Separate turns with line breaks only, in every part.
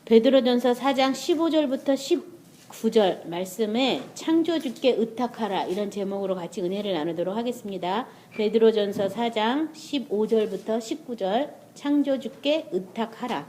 베드로전서 4장 15절부터 19절 말씀에 창조주께 의탁하라 이런 제목으로 같이 은혜를 나누도록 하겠습니다. 베드로전서 4장 15절부터 19절 창조주께 의탁하라.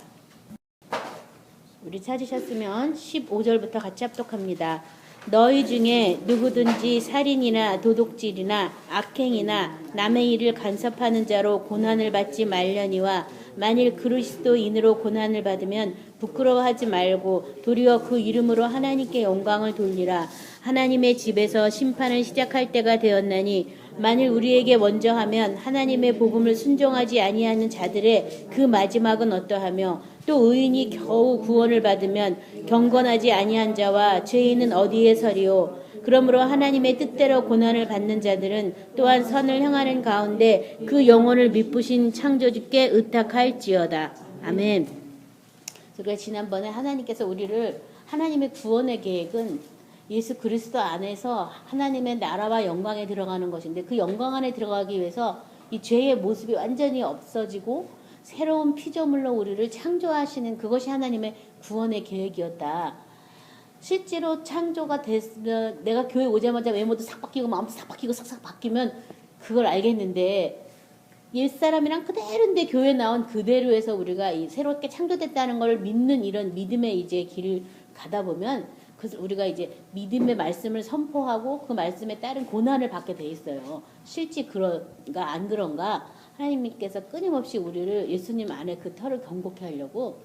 우리 찾으셨으면 15절부터 같이 합독합니다. 너희 중에 누구든지 살인이나 도둑질이나 악행이나 남의 일을 간섭하는 자로 고난을 받지 말려니와 만일 그리스도인으로 고난을 받으면 부끄러워하지 말고 도리어 그 이름으로 하나님께 영광을 돌리라. 하나님의 집에서 심판을 시작할 때가 되었나니 만일 우리에게 먼저 하면 하나님의 복음을 순종하지 아니하는 자들의 그 마지막은 어떠하며 또 의인이 겨우 구원을 받으면 경건하지 아니한 자와 죄인은 어디에 서리요. 그러므로 하나님의 뜻대로 고난을 받는 자들은 또한 선을 행하는 가운데 그 영혼을 미쁘신 창조주께 의탁할지어다. 아멘. 그러니까 지난번에 하나님께서 우리를 하나님의 구원의 계획은 예수 그리스도 안에서 하나님의 나라와 영광에 들어가는 것인데 그 영광 안에 들어가기 위해서 이 죄의 모습이 완전히 없어지고 새로운 피조물로 우리를 창조하시는 그것이 하나님의 구원의 계획이었다. 실제로 창조가 됐으면 내가 교회 오자마자 외모도 싹 바뀌고 마음도 싹 바뀌고 싹싹 바뀌면 그걸 알겠는데 옛사람이랑 그대로인데 교회 나온 그대로 해서 우리가 이 새롭게 창조됐다는 걸 믿는 이런 믿음의 이제 길을 가다 보면 그래서 우리가 이제 믿음의 말씀을 선포하고 그 말씀에 따른 고난을 받게 돼 있어요. 실제 그런가 안 그런가 하나님께서 끊임없이 우리를 예수님 안에 그 터를 경고케 하려고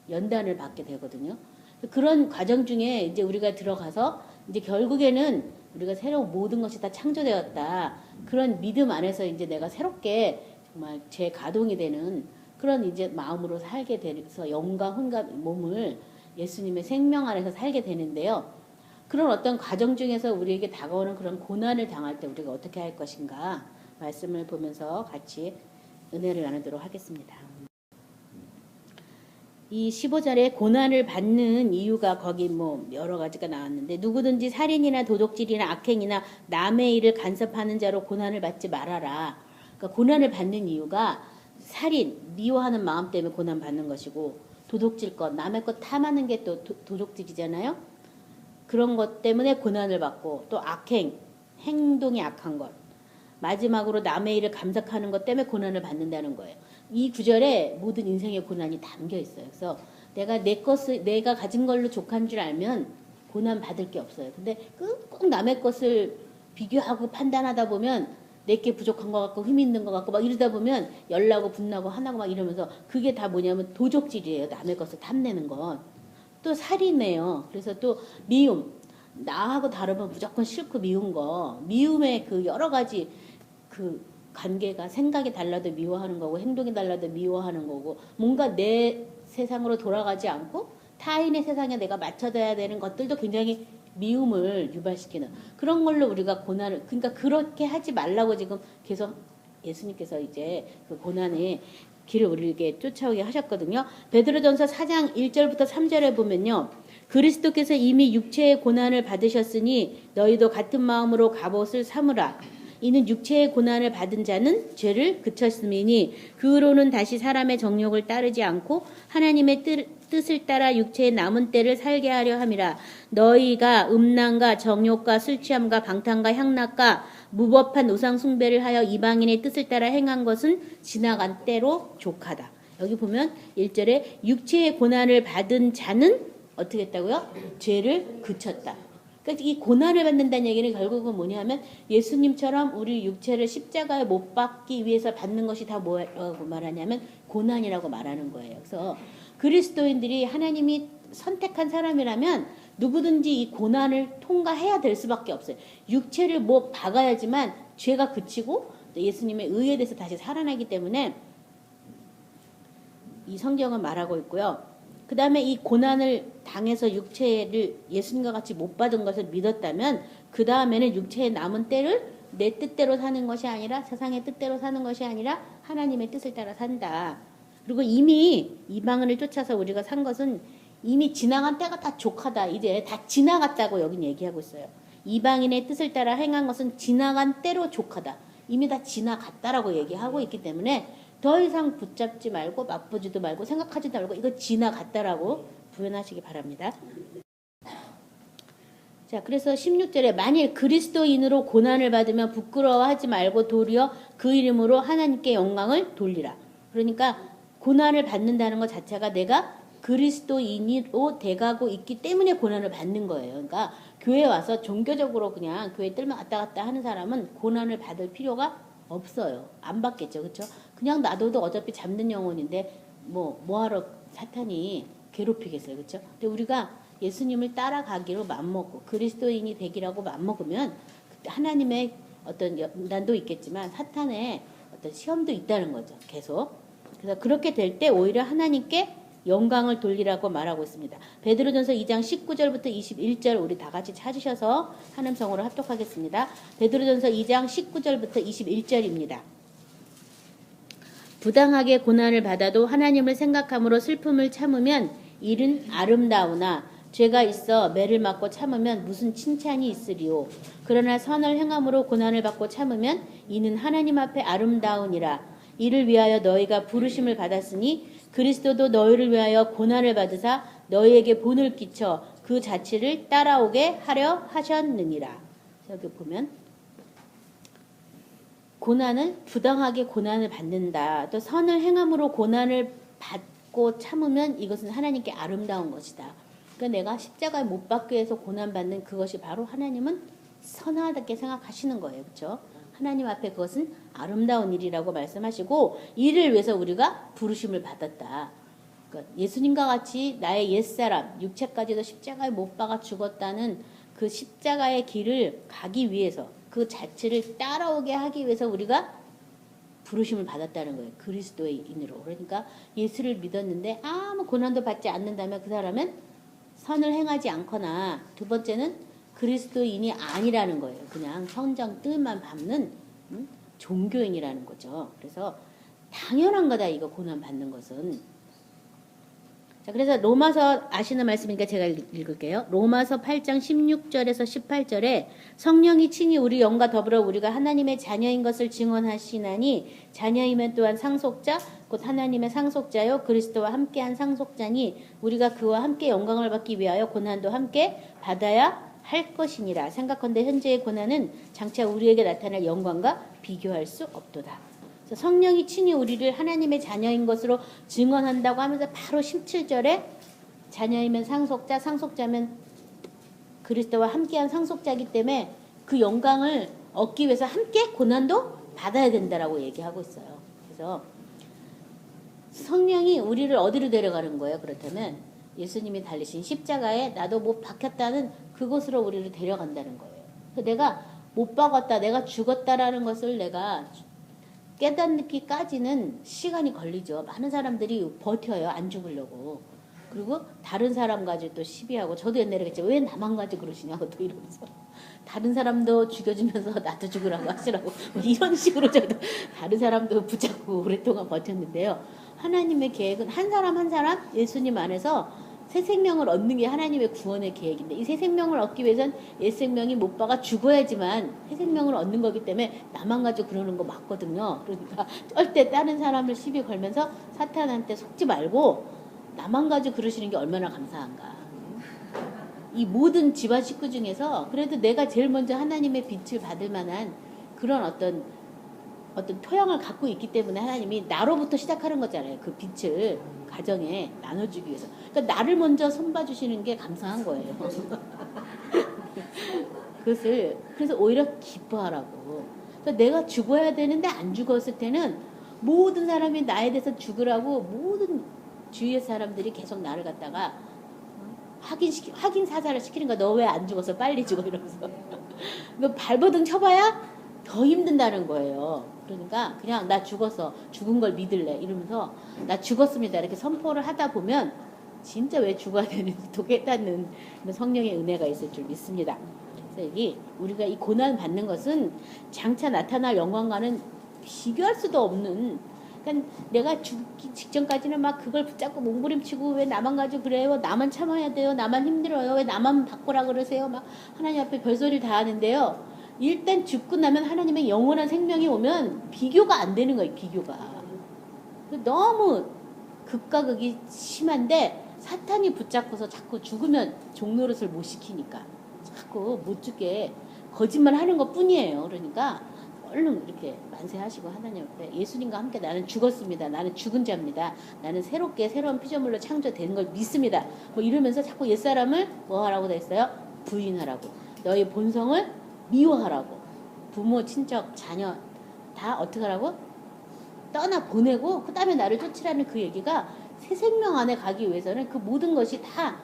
연단을 받게 되거든요. 그런 과정 중에 이제 우리가 들어가서 이제 결국에는 우리가 새로운 모든 것이 다 창조되었다. 그런 믿음 안에서 이제 내가 새롭게 정말 재가동이 되는 그런 이제 마음으로 살게 돼서 영과 혼과 몸을 예수님의 생명 안에서 살게 되는데요. 그런 어떤 과정 중에서 우리에게 다가오는 그런 고난을 당할 때 우리가 어떻게 할 것인가 말씀을 보면서 같이 은혜를 나누도록 하겠습니다. 이 15절에 고난을 받는 이유가 거기 뭐 여러 가지가 나왔는데 누구든지 살인이나 도둑질이나 악행이나 남의 일을 간섭하는 자로 고난을 받지 말아라. 그러니까 고난을 받는 이유가 살인, 미워하는 마음 때문에 고난 받는 것이고 도둑질 것, 남의 것 탐하는 게 또 도둑질이잖아요. 그런 것 때문에 고난을 받고 또 악행, 행동이 악한 것. 마지막으로 남의 일을 감삭하는 것 때문에 고난을 받는다는 거예요. 이 구절에 모든 인생의 고난이 담겨 있어요. 그래서 내가 가진 걸로 족한 줄 알면 고난 받을 게 없어요. 근데 꼭 남의 것을 비교하고 판단하다 보면 내게 부족한 것 같고 힘 있는 것 같고 막 이러다 보면 열나고 분나고 화나고 막 이러면서 그게 다 뭐냐면 도적질이에요. 남의 것을 탐내는 건. 또 살이네요. 그래서 또 미움. 나하고 다르면 무조건 싫고 미운 거. 미움의 그 여러 가지 그 관계가 생각이 달라도 미워하는 거고 행동이 달라도 미워하는 거고 뭔가 내 세상으로 돌아가지 않고 타인의 세상에 내가 맞춰져야 되는 것들도 굉장히 미움을 유발시키는 그런 걸로 우리가 고난을 그러니까 그렇게 하지 말라고 지금 계속 예수님께서 이제 그 고난의 길을 우리에게 쫓아오게 하셨거든요. 베드로전서 4장 1절부터 3절에 보면요. 그리스도께서 이미 육체의 고난을 받으셨으니 너희도 같은 마음으로 갑옷을 삼으라. 이는 육체의 고난을 받은 자는 죄를 그쳤음이니 그로는 다시 사람의 정욕을 따르지 않고 하나님의 뜻을 따라 육체의 남은 때를 살게 하려 함이라. 너희가 음란과 정욕과 술취함과 방탕과 향락과 무법한 우상 숭배를 하여 이방인의 뜻을 따라 행한 것은 지나간 때로 족하다. 여기 보면 1절에 육체의 고난을 받은 자는 어떻게 했다고요? 죄를 그쳤다. 그러니까 이 고난을 받는다는 얘기는 결국은 뭐냐면 예수님처럼 우리 육체를 십자가에 못 박기 위해서 받는 것이 다 뭐라고 말하냐면 고난이라고 말하는 거예요. 그래서 그리스도인들이 하나님이 선택한 사람이라면 누구든지 이 고난을 통과해야 될 수밖에 없어요. 육체를 뭐 박아야지만 죄가 그치고 예수님의 의에 대해서 다시 살아나기 때문에 이 성경은 말하고 있고요. 그 다음에 이 고난을 당해서 육체를 예수님과 같이 못 받은 것을 믿었다면 그 다음에는 육체의 남은 때를 내 뜻대로 사는 것이 아니라 세상의 뜻대로 사는 것이 아니라 하나님의 뜻을 따라 산다. 그리고 이미 이방인을 쫓아서 우리가 산 것은 이미 지나간 때가 다 족하다. 이제 다 지나갔다고 여긴 얘기하고 있어요. 이방인의 뜻을 따라 행한 것은 지나간 때로 족하다. 이미 다 지나갔다라고 얘기하고 있기 때문에 더 이상 붙잡지 말고 맛보지도 말고 생각하지도 말고 이거 지나갔다라고 구현하시기 바랍니다. 자, 그래서 16절에 만일 그리스도인으로 고난을 받으면 부끄러워하지 말고 도리어 그 이름으로 하나님께 영광을 돌리라. 그러니까 고난을 받는다는 것 자체가 내가 그리스도인으로 돼가고 있기 때문에 고난을 받는 거예요. 그러니까 교회 와서 종교적으로 그냥 교회 뜰만 왔다 갔다 하는 사람은 고난을 받을 필요가 없어요. 안 받겠죠. 그렇죠? 그냥 놔둬도 어차피 잠든 영혼인데 뭐하러 사탄이 괴롭히겠어요. 그렇죠? 근데 우리가 예수님을 따라가기로 맘먹고 그리스도인이 되기라고 맘먹으면 하나님의 어떤 연단도 있겠지만 사탄의 어떤 시험도 있다는 거죠. 계속. 그래서 그렇게 될 때 오히려 하나님께 영광을 돌리라고 말하고 있습니다. 베드로전서 2장 19절부터 21절 우리 다 같이 찾으셔서 한음성으로 합독하겠습니다. 베드로전서 2장 19절부터 21절입니다. 부당하게 고난을 받아도 하나님을 생각함으로 슬픔을 참으면 이는 아름다우나 죄가 있어 매를 맞고 참으면 무슨 칭찬이 있으리요. 그러나 선을 행함으로 고난을 받고 참으면 이는 하나님 앞에 아름다우니라. 이를 위하여 너희가 부르심을 받았으니 그리스도도 너희를 위하여 고난을 받으사 너희에게 본을 끼쳐 그 자취를 따라오게 하려 하셨느니라. 여기 보면 고난은 부당하게 고난을 받는다. 또 선을 행함으로 고난을 받고 참으면 이것은 하나님께 아름다운 것이다. 그러니까 내가 십자가에 못 박기 위해서 고난받는 그것이 바로 하나님은 선하게 생각하시는 거예요. 그렇죠? 하나님 앞에 그것은 아름다운 일이라고 말씀하시고 이를 위해서 우리가 부르심을 받았다. 그러니까 예수님과 같이 나의 옛사람, 육체까지도 십자가에 못 박아 죽었다는 그 십자가의 길을 가기 위해서 그 자체를 따라오게 하기 위해서 우리가 부르심을 받았다는 거예요. 그리스도인으로. 그러니까 예수를 믿었는데 아무 고난도 받지 않는다면 그 사람은 선을 행하지 않거나 두 번째는 그리스도인이 아니라는 거예요. 그냥 성장 뜻만 밟는 종교인이라는 거죠. 그래서 당연한 거다 이거 고난 받는 것은. 자, 그래서 로마서 아시는 말씀이니까 제가 읽을게요. 로마서 8장 16절에서 18절에 성령이 친히 우리 영과 더불어 우리가 하나님의 자녀인 것을 증언하시나니 자녀이면 또한 상속자 곧 하나님의 상속자요 그리스도와 함께한 상속자니 우리가 그와 함께 영광을 받기 위하여 고난도 함께 받아야 할 것이니라. 생각컨대 현재의 고난은 장차 우리에게 나타날 영광과 비교할 수 없도다. 성령이 친히 우리를 하나님의 자녀인 것으로 증언한다고 하면서 바로 17절에 자녀이면 상속자, 상속자면 그리스도와 함께한 상속자이기 때문에 그 영광을 얻기 위해서 함께 고난도 받아야 된다라고 얘기하고 있어요. 그래서 성령이 우리를 어디로 데려가는 거예요? 그렇다면 예수님이 달리신 십자가에 나도 못 박혔다는 그곳으로 우리를 데려간다는 거예요. 내가 못 박았다, 내가 죽었다라는 것을 내가 깨닫기까지는 시간이 걸리죠. 많은 사람들이 버텨요. 안 죽으려고. 그리고 다른 사람 가지고 또 시비하고 저도 옛날에 그랬죠. 왜 나만 가지고 그러시냐고 또 이러면서 다른 사람도 죽여주면서 나도 죽으라고 하시라고 이런 식으로 저도 다른 사람도 붙잡고 오랫동안 버텼는데요. 하나님의 계획은 한 사람 한 사람 예수님 안에서 새 생명을 얻는 게 하나님의 구원의 계획인데 이 새 생명을 얻기 위해서는 옛 생명이 못 박아 죽어야지만 새 생명을 얻는 거기 때문에 나만 가지고 그러는 거 맞거든요. 그러니까 절대 다른 사람을 시비 걸면서 사탄한테 속지 말고 나만 가지고 그러시는 게 얼마나 감사한가. 이 모든 집안 식구 중에서 그래도 내가 제일 먼저 하나님의 빛을 받을 만한 그런 어떤 토양을 갖고 있기 때문에 하나님이 나로부터 시작하는 거잖아요. 그 빛을 가정에 나눠주기 위해서. 그러니까 나를 먼저 손봐주시는 게 감사한 거예요. 그래서 오히려 기뻐하라고. 그러니까 내가 죽어야 되는데 안 죽었을 때는 모든 사람이 나에 대해서 죽으라고 모든 주위의 사람들이 계속 나를 갖다가 확인 사살을 시키는 거야. 너 왜 안 죽어서 빨리 죽어 이러면서. 너 발버둥 쳐봐야 더 힘든다는 거예요. 그러니까 그냥 나 죽었어. 죽은 걸 믿을래. 이러면서 나 죽었습니다. 이렇게 선포를 하다 보면 진짜 왜 죽어야 되는지 또 깨닫는 성령의 은혜가 있을 줄 믿습니다. 그래서 우리가 이 고난 받는 것은 장차 나타날 영광과는 비교할 수도 없는 그러니까 내가 죽기 직전까지는 막 그걸 붙잡고 몸부림치고 왜 나만 가지고 그래요? 나만 참아야 돼요? 나만 힘들어요? 왜 나만 바꾸라 그러세요? 막 하나님 앞에 별소리를 다 하는데요. 일단 죽고 나면 하나님의 영원한 생명이 오면 비교가 안 되는 거예요. 비교가. 너무 극과 극이 심한데 사탄이 붙잡고서 자꾸 죽으면 종노릇을 못 시키니까 자꾸 못 죽게 거짓말 하는 것 뿐이에요. 그러니까 얼른 이렇게 만세하시고 하나님 앞에 예수님과 함께 나는 죽었습니다. 나는 죽은 자입니다. 나는 새롭게 새로운 피조물로 창조된 걸 믿습니다. 뭐 이러면서 자꾸 옛사람을 뭐 하라고 돼 있어요? 부인하라고. 너희 본성을 미워하라고. 부모, 친척, 자녀 다 어떻게 하라고? 떠나 보내고 그 다음에 나를 쫓으라는 그 얘기가 새 생명 안에 가기 위해서는 그 모든 것이 다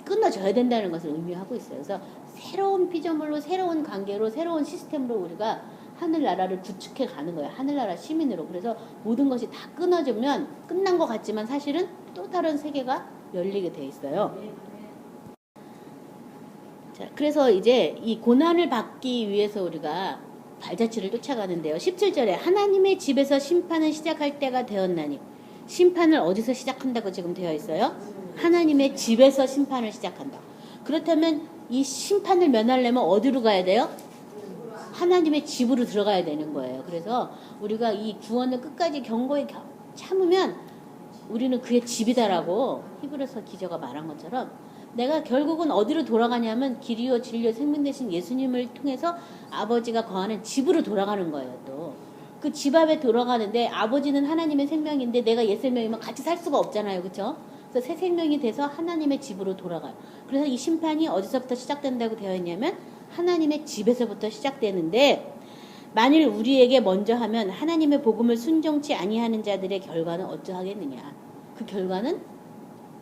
끊어져야 된다는 것을 의미하고 있어요. 그래서 새로운 피조물로 새로운 관계로 새로운 시스템으로 우리가 하늘나라를 구축해 가는 거예요. 하늘나라 시민으로. 그래서 모든 것이 다 끊어지면 끝난 것 같지만 사실은 또 다른 세계가 열리게 돼 있어요. 자, 그래서 이제 이 고난을 받기 위해서 우리가 발자취를 쫓아가는데요. 17절에 하나님의 집에서 심판을 시작할 때가 되었나니. 심판을 어디서 시작한다고 지금 되어 있어요? 하나님의 집에서 심판을 시작한다. 그렇다면 이 심판을 면하려면 어디로 가야 돼요? 하나님의 집으로 들어가야 되는 거예요. 그래서 우리가 이 구원을 끝까지 견고히 참으면 우리는 그의 집이다라고 히브리서 기자가 말한 것처럼 내가 결국은 어디로 돌아가냐면 길이요 진리요 생명 되신 예수님을 통해서 아버지가 거하는 집으로 돌아가는 거예요. 또 그 집 앞에 돌아가는데 아버지는 하나님의 생명인데 내가 옛 생명이면 같이 살 수가 없잖아요. 그렇죠? 그래서 새 생명이 돼서 하나님의 집으로 돌아가요. 그래서 이 심판이 어디서부터 시작된다고 되어 있냐면 하나님의 집에서부터 시작되는데 만일 우리에게 먼저 하면 하나님의 복음을 순종치 아니하는 자들의 결과는 어쩌하겠느냐. 그 결과는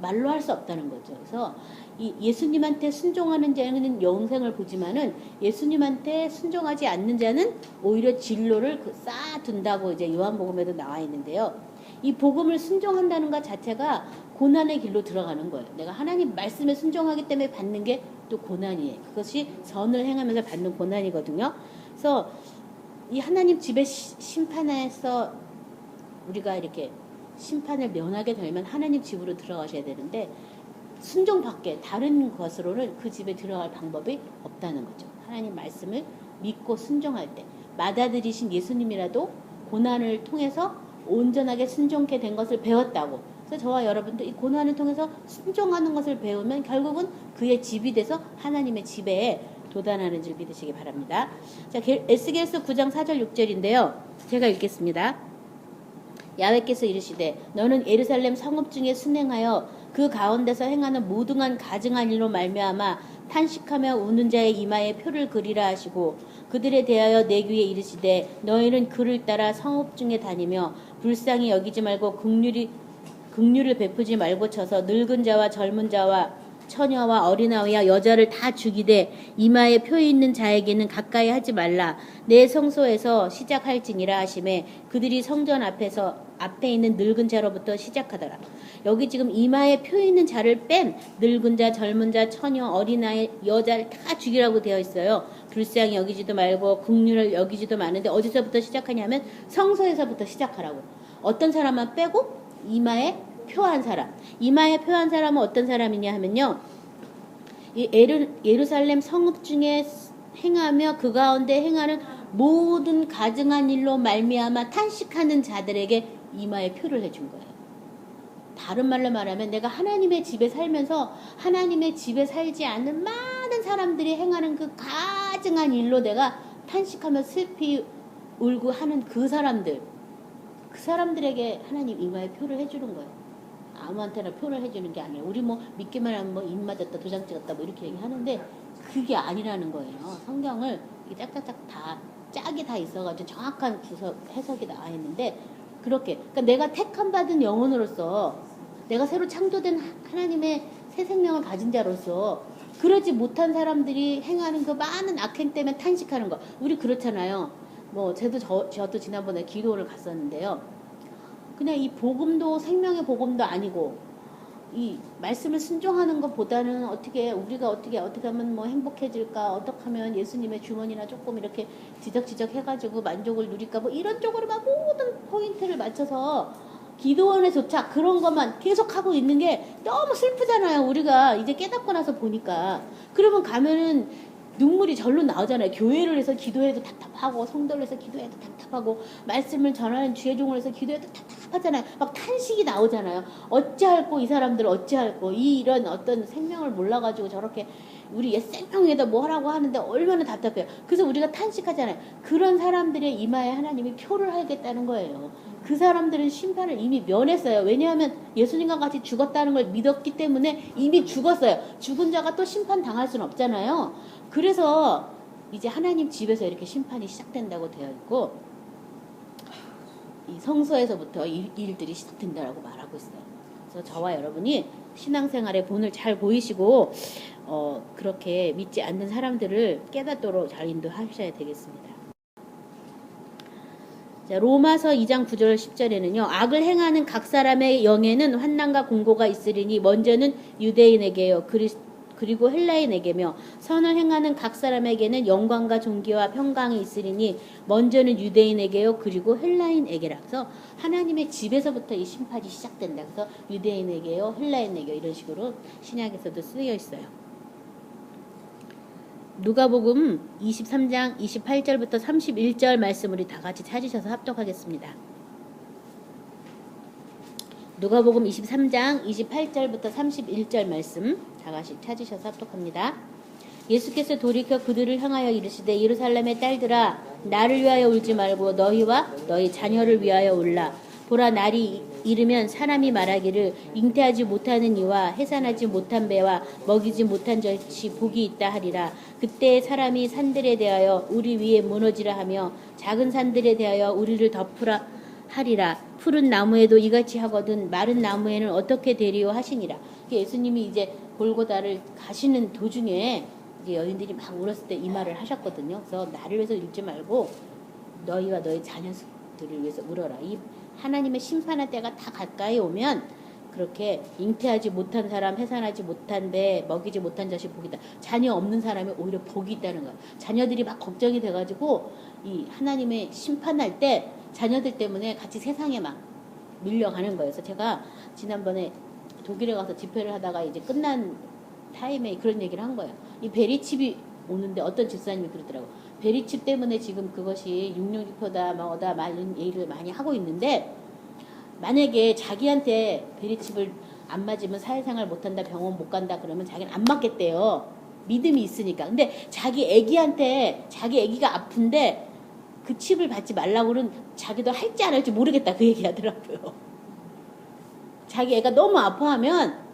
말로 할 수 없다는 거죠. 그래서 이 예수님한테 순종하는 자는 영생을 보지만은 예수님한테 순종하지 않는 자는 오히려 진로를 쌓아둔다고 이제 요한복음에도 나와 있는데요. 이 복음을 순종한다는 것 자체가 고난의 길로 들어가는 거예요. 내가 하나님 말씀에 순종하기 때문에 받는 게 또 고난이에요. 그것이 선을 행하면서 받는 고난이거든요. 그래서 이 하나님 집의 심판에서 우리가 이렇게 심판을 면하게 되면 하나님 집으로 들어가셔야 되는데 순종밖에 다른 것으로는 그 집에 들어갈 방법이 없다는 거죠. 하나님 말씀을 믿고 순종할 때 맏아들이신 예수님이라도 고난을 통해서 온전하게 순종케 된 것을 배웠다고. 그래서 저와 여러분도 이 고난을 통해서 순종하는 것을 배우면 결국은 그의 집이 돼서 하나님의 집에 도달하는 줄 믿으시기 바랍니다. 자, 에스겔서 9장 4절 6절인데요. 제가 읽겠습니다. 야훼께서 이르시되 너는 예루살렘 성읍 중에 순행하여 그 가운데서 행하는 모든 가증한 일로 말미암아 탄식하며 우는 자의 이마에 표를 그리라 하시고 그들에 대하여 내 귀에 이르시되 너희는 그를 따라 성읍 중에 다니며 불쌍히 여기지 말고 긍휼을 베푸지 말고 쳐서 늙은 자와 젊은 자와 처녀와 어린아이와 여자를 다 죽이되 이마에 표 있는 자에게는 가까이 하지 말라. 내 성소에서 시작할지니라 하시매 그들이 성전 앞에 있는 늙은 자로부터 시작하더라. 여기 지금 이마에 표 있는 자를 뺀 늙은 자, 젊은 자, 처녀, 어린아이, 여자를 다 죽이라고 되어 있어요. 불쌍히 여기지도 말고 긍휼을 여기지도 마는데 어디서부터 시작하냐면 성소에서부터 시작하라고. 어떤 사람만 빼고 이마에 표한 사람. 이마에 표한 사람은 어떤 사람이냐 하면요. 이 예루살렘 성읍 중에 행하며 그 가운데 행하는 모든 가증한 일로 말미암아 탄식하는 자들에게 이마에 표를 해준 거예요. 다른 말로 말하면 내가 하나님의 집에 살면서 하나님의 집에 살지 않는 많은 사람들이 행하는 그 가증한 일로 내가 탄식하며 슬피 울고 하는 그 사람들에게 하나님 이마에 표를 해주는 거예요. 아무한테나 표를 해주는 게 아니에요. 우리 뭐 믿기만 하면 뭐 입 맞았다 도장 찍었다 뭐 이렇게 얘기하는데 그게 아니라는 거예요. 성경을 짝짝짝 다 짝이 다 있어가지고 정확한 해석이 나와 있는데 그렇게 그러니까 내가 택함 받은 영혼으로서 내가 새로 창조된 하나님의 새 생명을 가진 자로서 그러지 못한 사람들이 행하는 그 많은 악행 때문에 탄식하는 거. 우리 그렇잖아요. 뭐 저도 지난번에 기도를 갔었는데요. 그냥 이 복음도 생명의 복음도 아니고 이 말씀을 순종하는 것보다는 우리가 어떻게 하면 뭐 행복해질까, 어떻게 하면 예수님의 주머니나 조금 이렇게 지적지적 해가지고 만족을 누릴까, 뭐 이런 쪽으로만 모든 포인트를 맞춰서 기도원에조차 그런 것만 계속 하고 있는 게 너무 슬프잖아요. 우리가 이제 깨닫고 나서 보니까. 그러면 가면은 눈물이 절로 나오잖아요. 교회를 해서 기도해도 답답하고 성도를 해서 기도해도 답답하고 말씀을 전하는 주의 종을 해서 기도해도 답답하잖아요. 막 탄식이 나오잖아요. 어찌할꼬 이 사람들 어찌할꼬 이런 어떤 생명을 몰라가지고 저렇게 우리 옛 생명에다 뭐 하라고 하는데 얼마나 답답해요. 그래서 우리가 탄식하잖아요. 그런 사람들의 이마에 하나님이 표를 하겠다는 거예요. 그 사람들은 심판을 이미 면했어요. 왜냐하면 예수님과 같이 죽었다는 걸 믿었기 때문에 이미 죽었어요. 죽은 자가 또 심판 당할 수는 없잖아요. 그래서 이제 하나님 집에서 이렇게 심판이 시작된다고 되어 있고 이 성소에서부터 일들이 시작된다라고 말하고 있어요. 그래서 저와 여러분이 신앙생활의 본을 잘 보이시고 그렇게 믿지 않는 사람들을 깨닫도록 잘 인도하셔야 되겠습니다. 자, 로마서 2장 9절 10절에는요. 악을 행하는 각 사람의 영에는 환난과 공고가 있으리니 먼저는 유대인에게요. 그리고 헬라인에게며 선을 행하는 각 사람에게는 영광과 존귀와 평강이 있으리니 먼저는 유대인에게요. 그리고 헬라인에게라. 그래서 하나님의 집에서부터 이 심판이 시작된다. 그래서 유대인에게요. 헬라인에게요. 이런 식으로 신약에서도 쓰여 있어요. 누가복음 23장 28절부터 31절 말씀 우리 다 같이 찾으셔서 합독하겠습니다. 누가복음 23장 28절부터 31절 말씀 다 같이 찾으셔서 합독합니다. 예수께서 돌이켜 그들을 향하여 이르시되 예루살렘의 딸들아 나를 위하여 울지 말고 너희와 너희 자녀를 위하여 울라. 보라 날이 이르면 사람이 말하기를 잉태하지 못하는 이와 해산하지 못한 배와 먹이지 못한 젖이 복이 있다 하리라. 그때 사람이 산들에 대하여 우리 위에 무너지라 하며 작은 산들에 대하여 우리를 덮으라 하리라. 푸른 나무에도 이같이 하거든 마른 나무에는 어떻게 되리요 하시니라. 예수님이 이제 골고다를 가시는 도중에 이제 여인들이 막 울었을 때 이 말을 하셨거든요. 그래서 나를 위해서 울지 말고 너희와 너희 자녀들을 위해서 울어라. 이 하나님의 심판할 때가 다 가까이 오면 그렇게 잉태하지 못한 사람, 해산하지 못한 배, 먹이지 못한 자식 복이다. 자녀 없는 사람이 오히려 복이 있다는 거야. 자녀들이 막 걱정이 돼가지고 이 하나님의 심판할 때 자녀들 때문에 같이 세상에 막 밀려가는 거예요. 그래서 제가 지난번에 독일에 가서 집회를 하다가 이제 끝난 타임에 그런 얘기를 한 거예요. 이 베리칩이 오는데 어떤 집사님이 그러더라고. 베리칩 때문에 지금 그것이 육룡지표다 뭐다 많은 얘기를 많이 하고 있는데 만약에 자기한테 베리칩을 안 맞으면 사회생활 못한다 병원 못 간다 그러면 자기는 안 맞겠대요. 믿음이 있으니까. 근데 자기 애기한테 자기 애기가 아픈데 그 칩을 받지 말라고는 자기도 할지 안 할지 모르겠다 그 얘기하더라고요. 자기 애가 너무 아파하면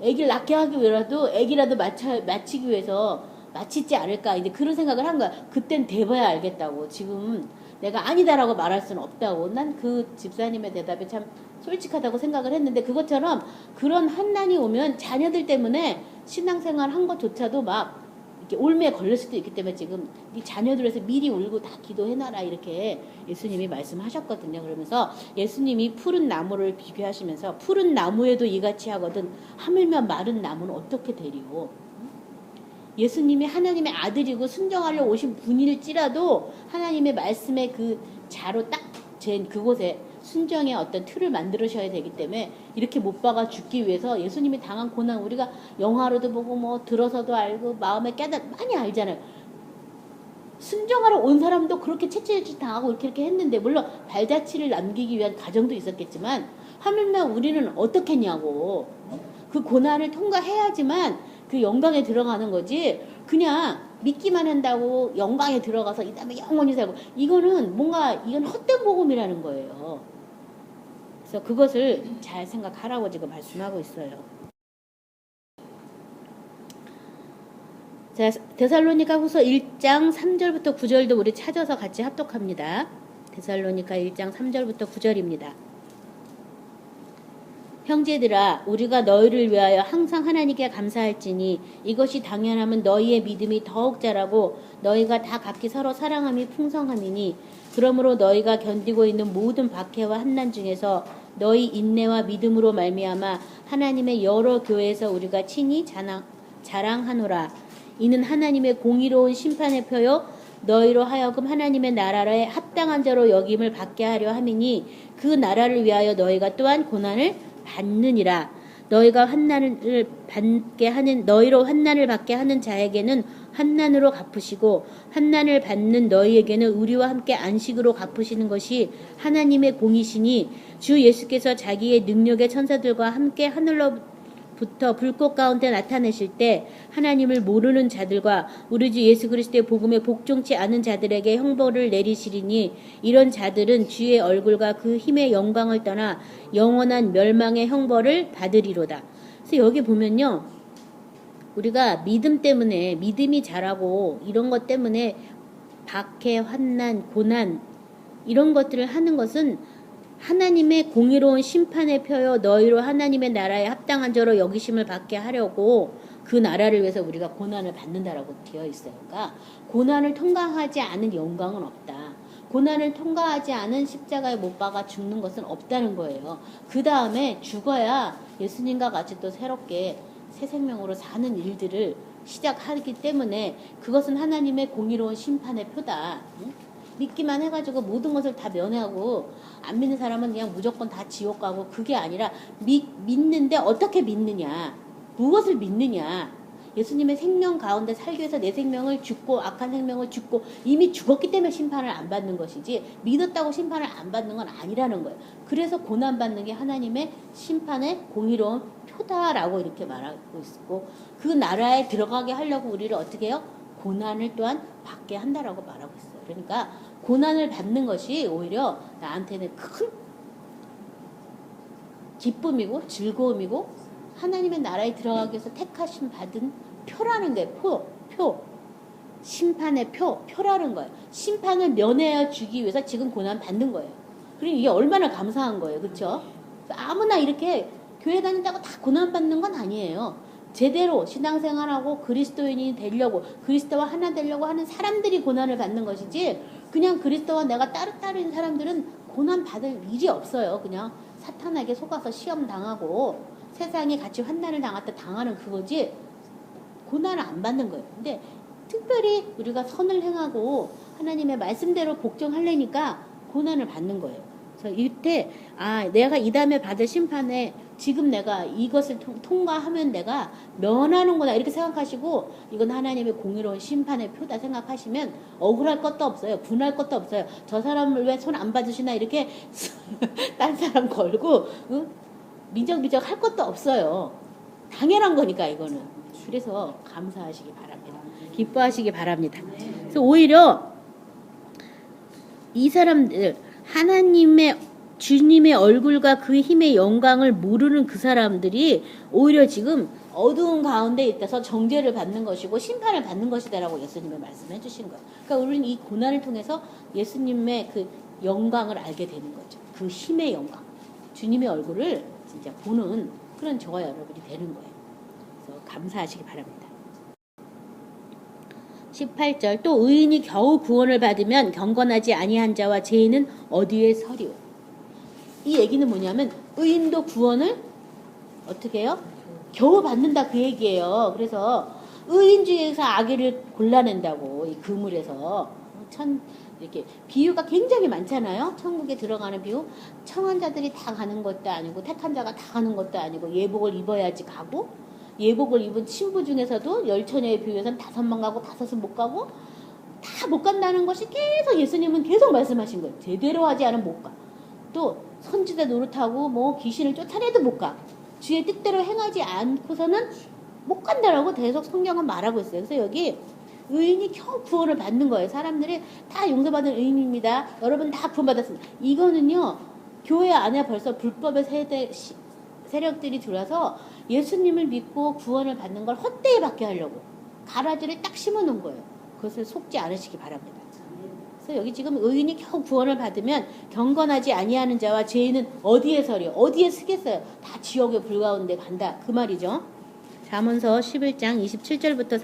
애기를 낳게 하기 위해서라도 애기라도 마치기 위해서 마치지 않을까 이제 그런 생각을 한 거야. 그땐 돼봐야 알겠다고. 지금 내가 아니다라고 말할 수는 없다고. 난 그 집사님의 대답이 참 솔직하다고 생각을 했는데 그것처럼 그런 환난이 오면 자녀들 때문에 신앙생활 한 것조차도 막 이렇게 올매에 걸릴 수도 있기 때문에 지금 네 자녀들에서 미리 울고 다 기도해놔라 이렇게 예수님이 말씀하셨거든요. 그러면서 예수님이 푸른 나무를 비교하시면서 푸른 나무에도 이같이 하거든 하물며 마른 나무는 어떻게 되리요. 예수님이 하나님의 아들이고 순종하려 오신 분일지라도 하나님의 말씀의 그 자로 딱 잰 그곳에 순종의 어떤 틀을 만들으셔야 되기 때문에 이렇게 못 박아 죽기 위해서 예수님이 당한 고난 우리가 영화로도 보고 뭐 들어서도 알고 마음에 많이 알잖아요. 순종하러 온 사람도 그렇게 채찍 당하고 이렇게 했는데 물론 발자취를 남기기 위한 가정도 있었겠지만 하물며 우리는 어떻게 했냐고. 그 고난을 통과해야지만 그 영광에 들어가는 거지. 그냥 믿기만 한다고 영광에 들어가서 이 다음에 영원히 살고 이거는 뭔가 이건 헛된 복음이라는 거예요. 그래서 그것을 잘 생각하라고 지금 말씀하고 있어요. 자, 데살로니가 후서 1장 3절부터 9절도 우리 찾아서 같이 합독합니다. 데살로니가 1장 3절부터 9절입니다. 형제들아 우리가 너희를 위하여 항상 하나님께 감사할지니 이것이 당연하면 너희의 믿음이 더욱 자라고 너희가 다 각기 서로 사랑함이 풍성함이니 그러므로 너희가 견디고 있는 모든 박해와 환난 중에서 너희 인내와 믿음으로 말미암아 하나님의 여러 교회에서 우리가 친히 자랑하노라. 이는 하나님의 공의로운 심판의 표요 너희로 하여금 하나님의 나라에 합당한 자로 여김을 받게 하려 함이니 그 나라를 위하여 너희가 또한 고난을 받느니라. 너희로 환난을 받게 하는 자에게는 환난으로 갚으시고 환난을 받는 너희에게는 우리와 함께 안식으로 갚으시는 것이 하나님의 공이시니 주 예수께서 자기의 능력의 천사들과 함께 하늘로부터 불꽃 가운데 나타내실 때 하나님을 모르는 자들과 우리 주 예수 그리스도의 복음에 복종치 않은 자들에게 형벌을 내리시리니 이런 자들은 주의 얼굴과 그 힘의 영광을 떠나 영원한 멸망의 형벌을 받으리로다. 그래서 여기 보면요, 우리가 믿음 때문에, 믿음이 자라고 이런 것 때문에 박해, 환난, 고난 이런 것들을 하는 것은 하나님의 공의로운 심판의 표요 너희로 하나님의 나라에 합당한 자로 여기심을 받게 하려고 그 나라를 위해서 우리가 고난을 받는다라고 되어 있어요. 그러니까 고난을 통과하지 않은 영광은 없다. 고난을 통과하지 않은 십자가에 못 박아 죽는 것은 없다는 거예요. 그 다음에 죽어야 예수님과 같이 또 새롭게 새 생명으로 사는 일들을 시작하기 때문에 그것은 하나님의 공의로운 심판의 표다. 응? 믿기만 해가지고 모든 것을 다 면하고 안 믿는 사람은 그냥 무조건 다 지옥 가고, 그게 아니라 믿는데 어떻게 믿느냐, 무엇을 믿느냐. 예수님의 생명 가운데 살기 위해서 내 생명을 죽고 악한 생명을 죽고 이미 죽었기 때문에 심판을 안 받는 것이지 믿었다고 심판을 안 받는 건 아니라는 거예요. 그래서 고난받는 게 하나님의 심판의 공의로운 표다라고 이렇게 말하고 있고, 그 나라에 들어가게 하려고 우리를 어떻게 해요? 고난을 또한 받게 한다라고 말하고 있어요. 그러니까 고난을 받는 것이 오히려 나한테는 큰 기쁨이고 즐거움이고 하나님의 나라에 들어가기 위해서 택하심 받은 표라는 거예요. 표. 심판의 표라는 거예요. 심판을 면해 주기 위해서 지금 고난 받는 거예요. 그러니 이게 얼마나 감사한 거예요. 그렇죠? 아무나 이렇게 교회 다닌다고 다 고난 받는 건 아니에요. 제대로 신앙생활하고 그리스도인이 되려고, 그리스도와 하나 되려고 하는 사람들이 고난을 받는 것이지, 그냥 그리스도와 내가 따르는 사람들은 고난 받을 일이 없어요. 그냥 사탄에게 속아서 시험 당하고 세상에 같이 환난을 당했다 당하는 그거지 고난을 안 받는 거예요. 근데 특별히 우리가 선을 행하고 하나님의 말씀대로 복종하려니까 고난을 받는 거예요. 그래서 이때 내가 이 다음에 받을 심판에 지금 내가 이것을 통과하면 내가 면하는구나 이렇게 생각하시고, 이건 하나님의 공의로운 심판의 표다 생각하시면 억울할 것도 없어요. 분할 것도 없어요. 저 사람을 왜 손 안 받으시나 이렇게 딴 사람 걸고 미적미적 할 것도 없어요. 당연한 거니까 이거는. 그래서 감사하시기 바랍니다. 기뻐하시기 바랍니다. 그래서 오히려 이 사람들, 하나님의 주님의 얼굴과 그 힘의 영광을 모르는 그 사람들이 오히려 지금 어두운 가운데 있어서 정죄를 받는 것이고 심판을 받는 것이다라고 예수님의 말씀해 주신 거예요. 그러니까 우리는 이 고난을 통해서 예수님의 그 영광을 알게 되는 거죠. 그 힘의 영광, 주님의 얼굴을 진짜 보는 그런 저와 여러분이 되는 거예요. 그래서 감사하시기 바랍니다. 18절, 또 의인이 겨우 구원을 받으면 경건하지 아니한 자와 죄인은 어디에 서리오. 이 얘기는 뭐냐면 의인도 구원을 어떻게 해요? 겨우 받는다 그 얘기예요. 그래서 의인 중에서 악의를 골라낸다고, 이 그물에서 이렇게 비유가 굉장히 많잖아요. 천국에 들어가는 비유. 청한 자들이 다 가는 것도 아니고 택한 자가 다 가는 것도 아니고 예복을 입어야지 가고, 예복을 입은 신부 중에서도 10처녀의 비유에서는 5만 가고 5은 못 가고 다 못 간다는 것이 계속 예수님은 계속 말씀하신 거예요. 제대로 하지 않으면 못 가. 또 선지자 노릇하고 뭐 귀신을 쫓아내도 못 가. 주의 뜻대로 행하지 않고서는 못 간다라고 계속 성경은 말하고 있어요. 그래서 여기 의인이 겨우 구원을 받는 거예요. 사람들이 다 용서받은 의인입니다. 여러분 다 구원받았습니다. 이거는요, 교회 안에 벌써 불법의 세력들이 들어와서 예수님을 믿고 구원을 받는 걸 헛되이 받게 하려고 가라지를 딱 심어놓은 거예요. 그것을 속지 않으시기 바랍니다. 그래서 여기 지금 의인이 겨우 구원을 받으면 경건하지 아니하는 자와 죄인은 어디에 서려? 어디에 쓰겠어요? 다 지옥의 불가운데 간다. 그 말이죠. 잠언서 11장 27절부터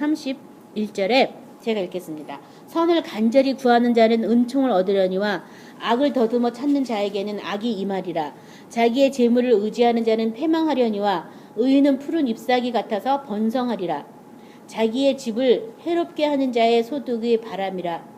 31절에 제가 읽겠습니다. 선을 간절히 구하는 자는 은총을 얻으려니와 악을 더듬어 찾는 자에게는 악이 임하리라. 자기의 재물을 의지하는 자는 패망하려니와 의인은 푸른 잎사귀 같아서 번성하리라. 자기의 집을 해롭게 하는 자의 소득의 바람이라.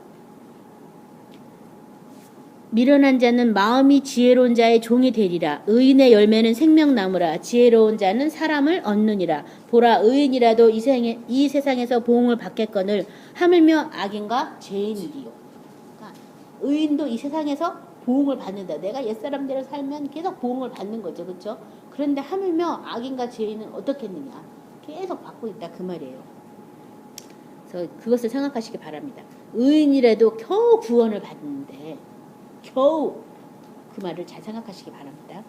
미련한 자는 마음이 지혜로운 자의 종이 되리라. 의인의 열매는 생명나무라. 지혜로운 자는 사람을 얻느니라. 보라, 의인이라도 이 세상에서 보응을 받겠거늘 하물며 악인과 죄인이리요. 그러니까 의인도 이 세상에서 보응을 받는다. 내가 옛사람대로 살면 계속 보응을 받는 거죠. 그렇죠? 그런데 하물며 악인과 죄인은 어떻겠느냐. 계속 받고 있다. 그 말이에요. 그래서 그것을 생각하시기 바랍니다. 의인이라도 겨우 구원을 받는데 겨우 그 말을 잘 생각하시기 바랍니다.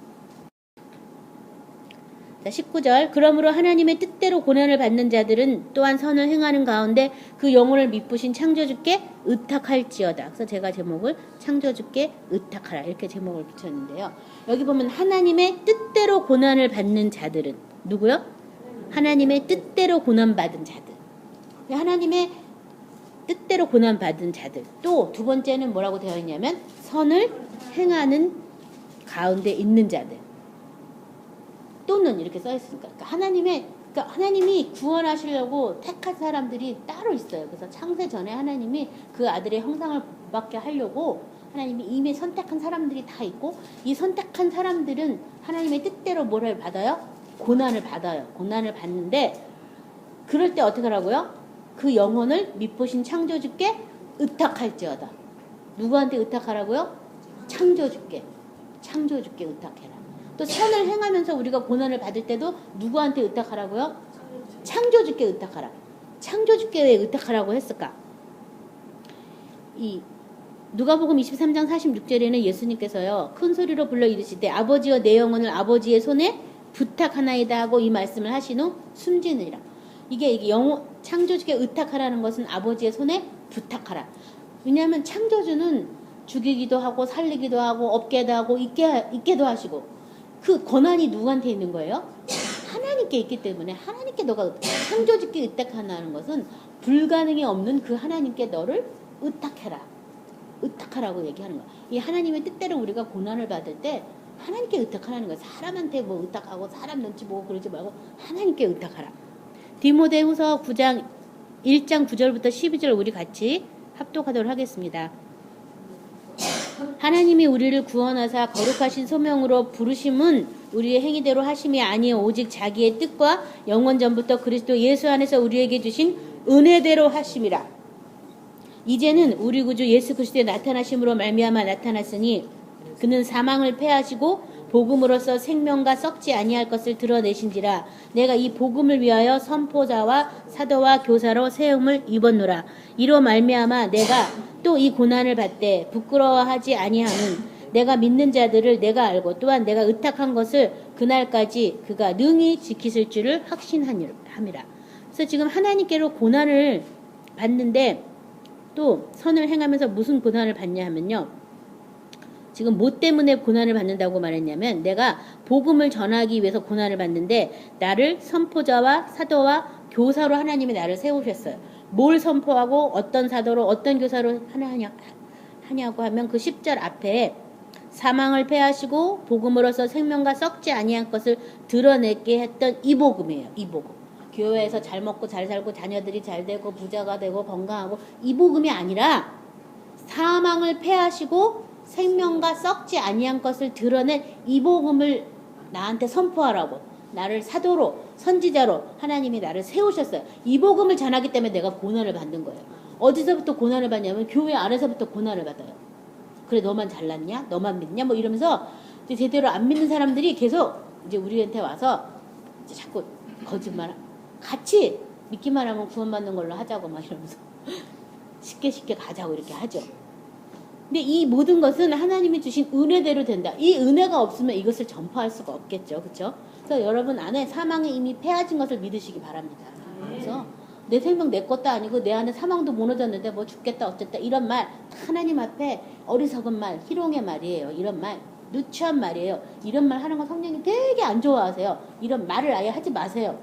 자, 19절. 그러므로 하나님의 뜻대로 고난을 받는 자들은 또한 선을 행하는 가운데 그 영혼을 미쁘신 창조주께 의탁할지어다. 그래서 제가 제목을 창조주께 의탁하라 이렇게 제목을 붙였는데요. 여기 보면 하나님의 뜻대로 고난을 받는 자들은 누구요? 하나님의 뜻대로 고난받은 자들. 하나님의 뜻대로 고난받은 자들. 또 두 번째는 뭐라고 되어 있냐면 선을 행하는 가운데 있는 자들. 또는 이렇게 써 있으니까. 그러니까 하나님이 구원하시려고 택한 사람들이 따로 있어요. 그래서 창세 전에 하나님이 그 아들의 형상을 본받게 하려고 하나님이 이미 선택한 사람들이 다 있고 이 선택한 사람들은 하나님의 뜻대로 뭐를 받아요? 고난을 받아요. 고난을 받는데 그럴 때 어떻게 하라고요? 그 영혼을 미쁘신 창조주께 의탁할지어다. 누구한테 의탁하라고요? 창조주께. 창조주께 의탁해라. 또 선을 행하면서 우리가 고난을 받을 때도 누구한테 의탁하라고요? 창조주께 의탁하라. 창조주께 왜 의탁하라고 했을까? 이 누가복음 23장 46절에는 예수님께서요. 큰 소리로 불러 이르시되 아버지여 내 영혼을 아버지의 손에 부탁하나이다 하고 이 말씀을 하신 후 숨지느니라. 이게 창조주께 의탁하라는 것은 아버지의 손에 부탁하라. 왜냐하면 창조주는 죽이기도 하고 살리기도 하고 없게도 하고 있게도 하시고 그 권한이 누구한테 있는 거예요? 하나님께 있기 때문에 하나님께 너가 창조주께 의탁하라는 것은 불가능이 없는 그 하나님께 너를 의탁해라. 의탁하라고 얘기하는 거야. 이 하나님의 뜻대로 우리가 고난을 받을 때 하나님께 의탁하라는 거야. 사람한테 뭐 의탁하고 사람 눈치 보고 그러지 말고 하나님께 의탁하라. 디모데후서 9장 1장 9절부터 12절 우리 같이 합독하도록 하겠습니다. 하나님이 우리를 구원하사 거룩하신 소명으로 부르심은 우리의 행위대로 하심이 아니요 오직 자기의 뜻과 영원 전부터 그리스도 예수 안에서 우리에게 주신 은혜대로 하심이라. 이제는 우리 구주 예수 그리스도의 나타나심으로 말미암아 나타났으니 그는 사망을 패하시고 복음으로써 생명과 썩지 아니할 것을 드러내신지라. 내가 이 복음을 위하여 선포자와 사도와 교사로 세움을 입었노라. 이로 말미암아 내가 또 이 고난을 받되 부끄러워하지 아니함은 내가 믿는 자들을 내가 알고 또한 내가 의탁한 것을 그날까지 그가 능히 지키실 줄을 확신함이라. 그래서 지금 하나님께로 고난을 받는데 또 선을 행하면서 무슨 고난을 받냐 하면요. 지금 뭐 때문에 고난을 받는다고 말했냐면 내가 복음을 전하기 위해서 고난을 받는데 나를 선포자와 사도와 교사로 하나님이 나를 세우셨어요. 뭘 선포하고 어떤 사도로 어떤 교사로 하냐고 하면 그 10절 앞에 사망을 패하시고 복음으로써 생명과 썩지 아니한 것을 드러내게 했던 이 복음이에요. 이 복음. 교회에서 잘 먹고 잘 살고 자녀들이 잘 되고 부자가 되고 건강하고 이 복음이 아니라 사망을 패하시고 생명과 썩지 아니한 것을 드러낸 이 복음을 나한테 선포하라고 나를 사도로 선지자로 하나님이 나를 세우셨어요. 이 복음을 전하기 때문에 내가 고난을 받는 거예요. 어디서부터 고난을 받냐면 교회 안에서부터 고난을 받아요. 그래 너만 잘났냐? 너만 믿냐? 뭐 이러면서 이제 제대로 안 믿는 사람들이 계속 이제 우리한테 와서 이제 자꾸 거짓말 같이 믿기만 하면 구원받는 걸로 하자고 막 이러면서 쉽게 가자고 이렇게 하죠. 근데 이 모든 것은 하나님이 주신 은혜대로 된다. 이 은혜가 없으면 이것을 전파할 수가 없겠죠. 그렇죠? 그래서 여러분 안에 사망이 이미 패하진 것을 믿으시기 바랍니다. 그래서 내 생명 내 것도 아니고 내 안에 사망도 무너졌는데 뭐 죽겠다 어쨌다 이런 말 하나님 앞에 어리석은 말 희롱의 말이에요. 이런 말 누추한 말이에요. 이런 말 하는 거 성령이 되게 안 좋아하세요. 이런 말을 아예 하지 마세요.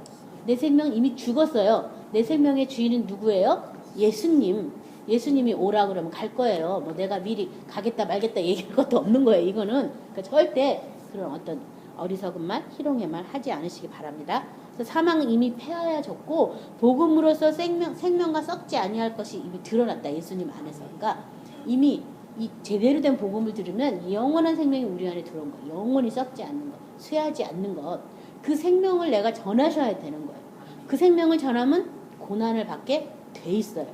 내 생명 이미 죽었어요. 내 생명의 주인은 누구예요? 예수님. 예수님이 오라 그러면 갈 거예요. 뭐 내가 미리 가겠다 말겠다 얘기할 것도 없는 거예요. 이거는 그러니까 절대 그런 어떤 어리석은 말, 희롱의 말 하지 않으시기 바랍니다. 그래서 사망은 이미 패하여졌고 복음으로써 생명과 썩지 아니할 것이 이미 드러났다. 예수님 안에서. 그러니까 이미 이 제대로 된 복음을 들으면 영원한 생명이 우리 안에 들어온 거, 영원히 썩지 않는 것, 쇠하지 않는 것, 그 생명을 내가 전하셔야 되는 거예요. 그 생명을 전하면 고난을 받게 돼 있어요.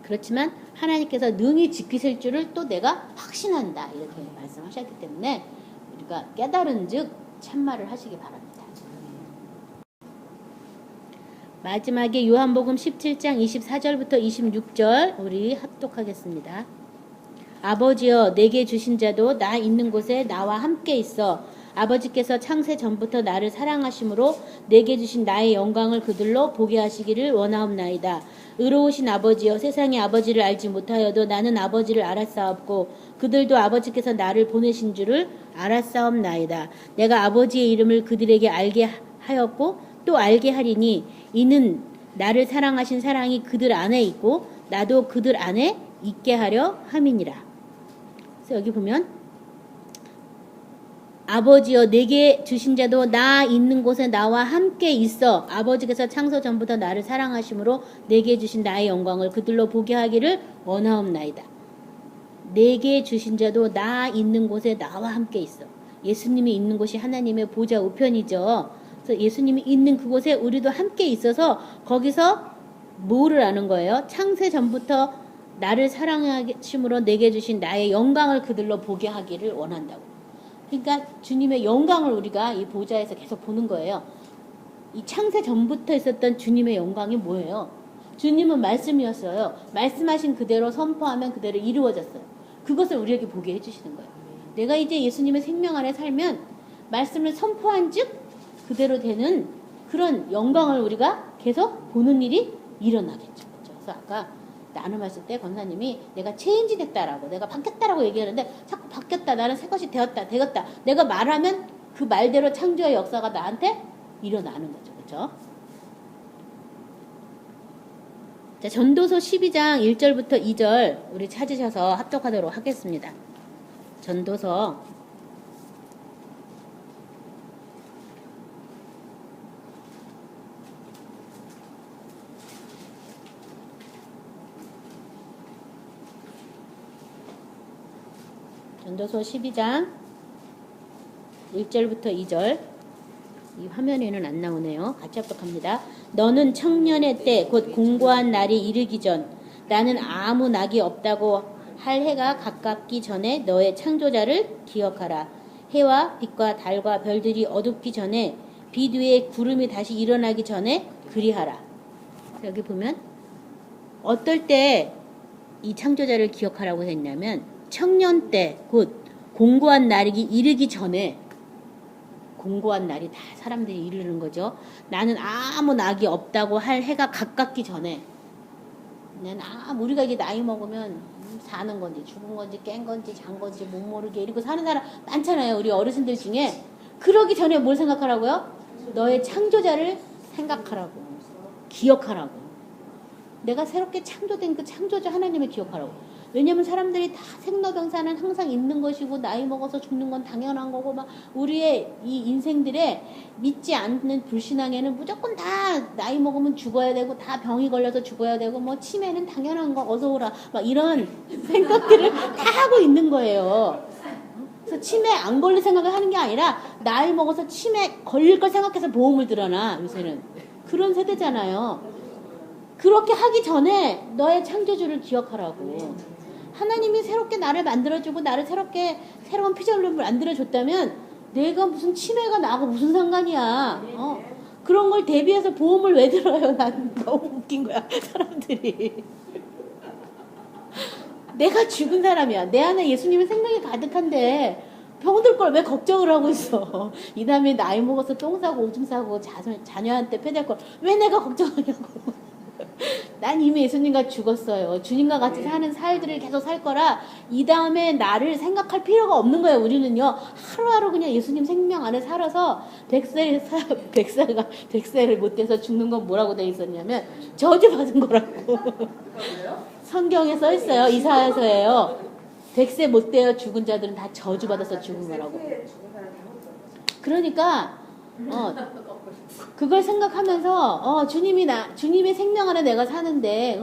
그렇지만 하나님께서 능히 지키실 줄을 또 내가 확신한다 이렇게 말씀하셨기 때문에 우리가 깨달은 즉 참말을 하시기 바랍니다. 마지막에 요한복음 17장 24절부터 26절 우리 합독하겠습니다. 아버지여 내게 주신 자도 나 있는 곳에 나와 함께 있어 아버지께서 창세 전부터 나를 사랑하심으로 내게 주신 나의 영광을 그들로 보게 하시기를 원하옵나이다. 의로우신 아버지여 세상의 아버지를 알지 못하여도 나는 아버지를 알았사옵고 그들도 아버지께서 나를 보내신 줄을 알았사옵나이다. 내가 아버지의 이름을 그들에게 알게 하였고 또 알게 하리니 이는 나를 사랑하신 사랑이 그들 안에 있고 나도 그들 안에 있게 하려 함이니라. 그래서 여기 보면 아버지여 내게 주신 자도 나 있는 곳에 나와 함께 있어 아버지께서 창세 전부터 나를 사랑하심으로 내게 주신 나의 영광을 그들로 보게 하기를 원하옵나이다. 내게 주신 자도 나 있는 곳에 나와 함께 있어. 예수님이 있는 곳이 하나님의 보좌 우편이죠. 그래서 예수님이 있는 그곳에 우리도 함께 있어서 거기서 뭐를 아는 거예요? 창세 전부터 나를 사랑하심으로 내게 주신 나의 영광을 그들로 보게 하기를 원한다고. 그러니까 주님의 영광을 우리가 이 보좌에서 계속 보는 거예요. 이 창세 전부터 있었던 주님의 영광이 뭐예요? 주님은 말씀이었어요. 말씀하신 그대로 선포하면 그대로 이루어졌어요. 그것을 우리에게 보게 해주시는 거예요. 내가 이제 예수님의 생명 안에 살면 말씀을 선포한 즉 그대로 되는 그런 영광을 우리가 계속 보는 일이 일어나겠죠. 그렇죠? 그래서 아까 나눔했을 때 권사님이 내가 체인지 됐다라고 내가 바뀌었다라고 얘기하는데 자꾸 바뀌었다 나는 새 것이 되었다 되었다 내가 말하면 그 말대로 창조의 역사가 나한테 일어나는 거죠. 그렇죠? 자, 전도서 12장 1절부터 2절 우리 찾으셔서 합독하도록 하겠습니다. 전도서 12장 1절부터 2절 이 화면에는 안 나오네요. 같이 합독합니다. 너는 청년의 때 곧 공고한 날이 이르기 전 나는 아무 낙이 없다고 할 해가 가깝기 전에 너의 창조자를 기억하라. 해와 빛과 달과 별들이 어둡기 전에 빛 위에 구름이 다시 일어나기 전에 그리하라. 여기 보면 어떨 때 이 창조자를 기억하라고 했냐면 청년 때 곧 공고한 날이 이르기 전에 공고한 날이 다 사람들이 이르는 거죠. 나는 아무 낙이 없다고 할 해가 가깝기 전에 우리가 이게 나이 먹으면 사는 건지 죽은 건지 깬 건지 잔 건지 못 모르게 이러고 사는 사람 많잖아요. 우리 어르신들 중에. 그러기 전에 뭘 생각하라고요? 너의 창조자를 생각하라고. 기억하라고. 내가 새롭게 창조된 그 창조자 하나님을 기억하라고. 왜냐면 사람들이 다 생로병사는 항상 있는 것이고 나이 먹어서 죽는 건 당연한 거고 막 우리의 이 인생들에 믿지 않는 불신앙에는 무조건 다 나이 먹으면 죽어야 되고 다 병이 걸려서 죽어야 되고 뭐 치매는 당연한 거 어서 오라 막 이런 생각들을 다 하고 있는 거예요. 그래서 치매 안 걸릴 생각을 하는 게 아니라 나이 먹어서 치매 걸릴 걸 생각해서 보험을 들어놔. 요새는 그런 세대잖아요. 그렇게 하기 전에 너의 창조주를 기억하라고. 하나님이 새롭게 나를 만들어주고 나를 새로운 피조물을 만들어줬다면 내가 무슨 치매가 나고 무슨 상관이야. 그런 걸 대비해서 보험을 왜 들어요? 난 너무 웃긴 거야. 사람들이. 내가 죽은 사람이야. 내 안에 예수님의 생명이 가득한데 병들 걸 왜 걱정을 하고 있어. 이 다음에 나이 먹어서 똥 싸고 오줌 싸고 자녀한테 패될 걸 왜 내가 걱정하냐고. 난 이미 예수님과 죽었어요. 주님과 같이 사는 살들을 계속 살 거라 이 다음에 나를 생각할 필요가 없는 거예요. 우리는요. 하루하루 그냥 예수님 생명 안에 살아서 100세를 못 돼서 죽는 건 뭐라고 돼 있었냐면 저주받은 거라고. 성경에 써 있어요. 이사야서예요. 100세 못 되어 죽은 자들은 다 저주받아서 죽은 거라고. 그러니까 그걸 생각하면서 주님의 생명 안에 내가 사는데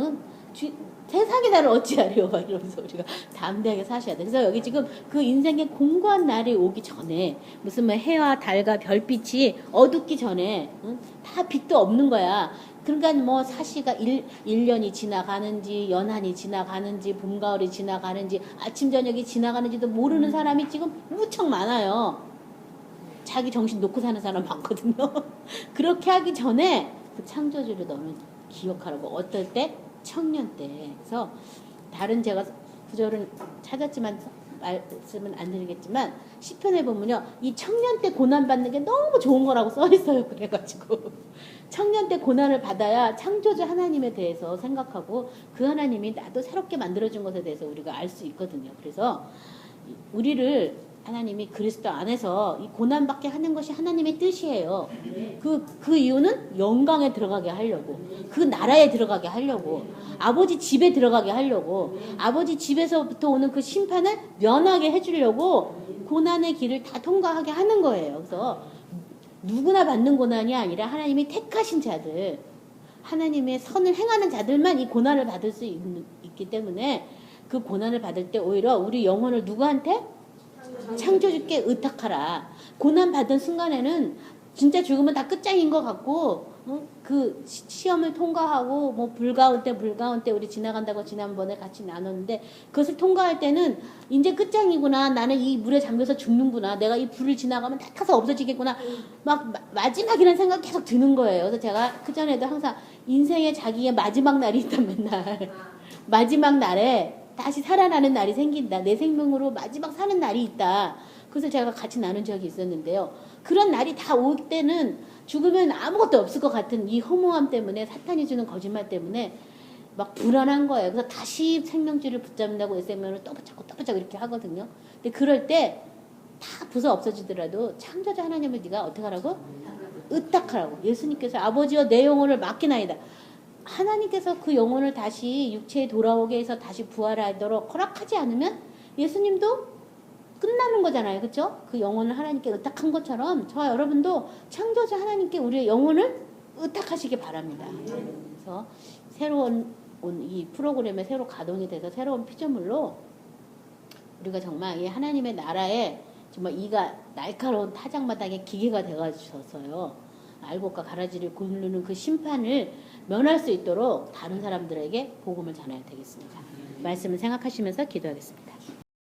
세상에 나를 어찌하려 막 이러면서 우리가 담대하게 사셔야 돼. 그래서 여기 지금 그 인생의 공고한 날이 오기 전에 무슨 뭐 해와 달과 별빛이 어둡기 전에 응? 다 빛도 없는 거야. 그러니까 뭐 사시가 1년이 지나가는지 연한이 지나가는지 봄 가을이 지나가는지 아침 저녁이 지나가는지도 모르는 사람이 지금 무척 많아요. 자기 정신 놓고 사는 사람 많거든요. 그렇게 하기 전에 그 창조주를 너는 기억하라고. 어떨 때? 청년 때. 그래서 다른 제가 구절은 찾았지만 말씀은 안 드리겠지만 시편에 보면요, 이 청년 때 고난 받는 게 너무 좋은 거라고 써 있어요. 그래가지고 청년 때 고난을 받아야 창조주 하나님에 대해서 생각하고 그 하나님이 나도 새롭게 만들어준 것에 대해서 우리가 알 수 있거든요. 그래서 우리를 하나님이 그리스도 안에서 이 고난받게 하는 것이 하나님의 뜻이에요. 그 이유는 영광에 들어가게 하려고, 그 나라에 들어가게 하려고, 아버지 집에 들어가게 하려고, 아버지 집에서부터 오는 그 심판을 면하게 해주려고 고난의 길을 다 통과하게 하는 거예요. 그래서 누구나 받는 고난이 아니라 하나님이 택하신 자들, 하나님의 선을 행하는 자들만 이 고난을 받을 수 있기 때문에 그 고난을 받을 때 오히려 우리 영혼을 누구한테? 창조주께 의탁하라. 고난 받은 순간에는 진짜 죽으면 다 끝장인 것 같고, 그 시험을 통과하고 뭐 불 가운데 우리 지나간다고 지난번에 같이 나눴는데, 그것을 통과할 때는 이제 끝장이구나, 나는 이 물에 잠겨서 죽는구나, 내가 이 불을 지나가면 다 타서 없어지겠구나, 막 마지막이라는 생각이 계속 드는 거예요. 그래서 제가 그 전에도 항상 인생에 자기의 마지막 날이 있다, 맨날 마지막 날에 다시 살아나는 날이 생긴다. 내 생명으로 마지막 사는 날이 있다. 그래서 제가 같이 나눈 적이 있었는데요. 그런 날이 다 올 때는 죽으면 아무것도 없을 것 같은 이 허무함 때문에, 사탄이 주는 거짓말 때문에 막 불안한 거예요. 그래서 다시 생명줄을 붙잡는다고 SM을 또 붙잡고 이렇게 하거든요. 근데 그럴 때 다 부서 없어지더라도 창조자 하나님을 네가 어떻게 하라고? 의탁하라고. 예수님께서 아버지여 내 영혼을 맡기나이다. 하나님께서 그 영혼을 다시 육체에 돌아오게 해서 다시 부활하도록 허락하지 않으면 예수님도 끝나는 거잖아요. 그렇죠? 그 영혼을 하나님께 의탁한 것처럼 저와 여러분도 창조자 하나님께 우리의 영혼을 의탁하시기 바랍니다. 그래서 새로운 이 프로그램에 새로 가동이 돼서 새로운 피조물로 우리가 정말 이 하나님의 나라에 정말 이가 날카로운 타작마당의 기계가 되어주셔서요. 알곡과 가라지를 고르는 그 심판을 면할 수 있도록 다른 사람들에게 복음을 전해야 되겠습니다. 말씀을 생각하시면서 기도하겠습니다.